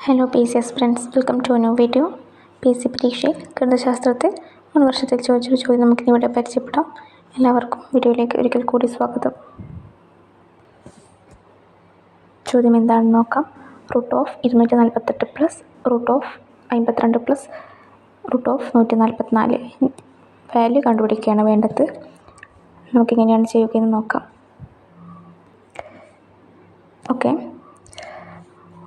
Hello PCS friends, welcome to new video. PC പരീക്ഷയിൽ ഗണിതശാസ്ത്രത്തിൽ മുൻ വർഷത്തിൽ ചോദിച്ചൊരു ചോദ്യം നമുക്കിന്നിവിടെ പരിചയപ്പെടാം. എല്ലാവർക്കും വീഡിയോയിലേക്ക് ഒരിക്കൽ കൂടി സ്വാഗതം. ചോദ്യം എന്താണെന്ന് നോക്കാം. √248 പ്ലസ് √52 പ്ലസ് √144 വാല്യൂ കണ്ടുപിടിക്കുകയാണ് വേണ്ടത്. നമുക്കെങ്ങനെയാണ് ചെയ്യുകയെന്ന് നോക്കാം. ഓക്കെ,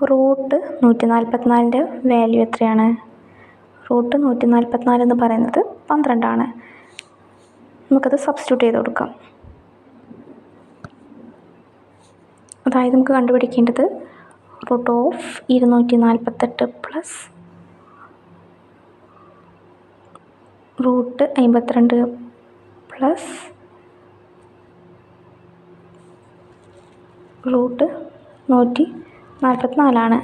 √144 വാല്യൂ എത്രയാണ്? √144 എന്ന് പറയുന്നത് 12 ആണ്. നമുക്കത് സബ്സ്റ്റിറ്റ്യൂട്ട് ചെയ്ത് കൊടുക്കാം. അതായത് നമുക്ക് കണ്ടുപിടിക്കേണ്ടത് √248 പ്ലസ് √52 പ്ലസ് √144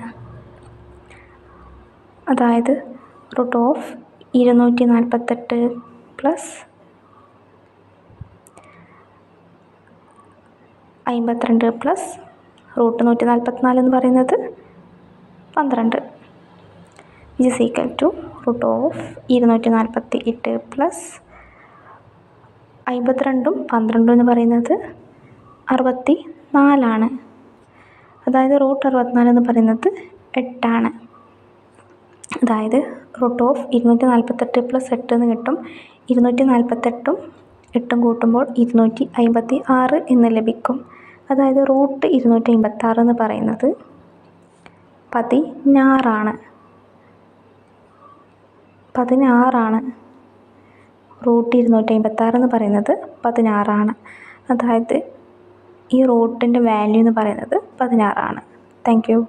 അതായത് √248 പ്ലസ് 52 പ്ലസ് √144 എന്ന് പറയുന്നത് 12 ഈസ് ഈക്വൽ ടു √248 പ്ലസ് 52 12 എന്ന് പറയുന്നത് 64 ആണ്. അതായത് √64 എന്ന് പറയുന്നത് 8 ആണ്. അതായത് √248 പ്ലസ് 8 എന്ന് കിട്ടും. 248 8 കൂട്ടുമ്പോൾ 256 എന്ന് ലഭിക്കും. അതായത് √256 എന്ന് പറയുന്നത് 16 ആണ്. √256 എന്ന് പറയുന്നത് 16 ആണ്. അതായത് ഈ റൂട്ടിൻ്റെ വാല്യൂ എന്ന് പറയുന്നത് 16 ആണ്. Thank you.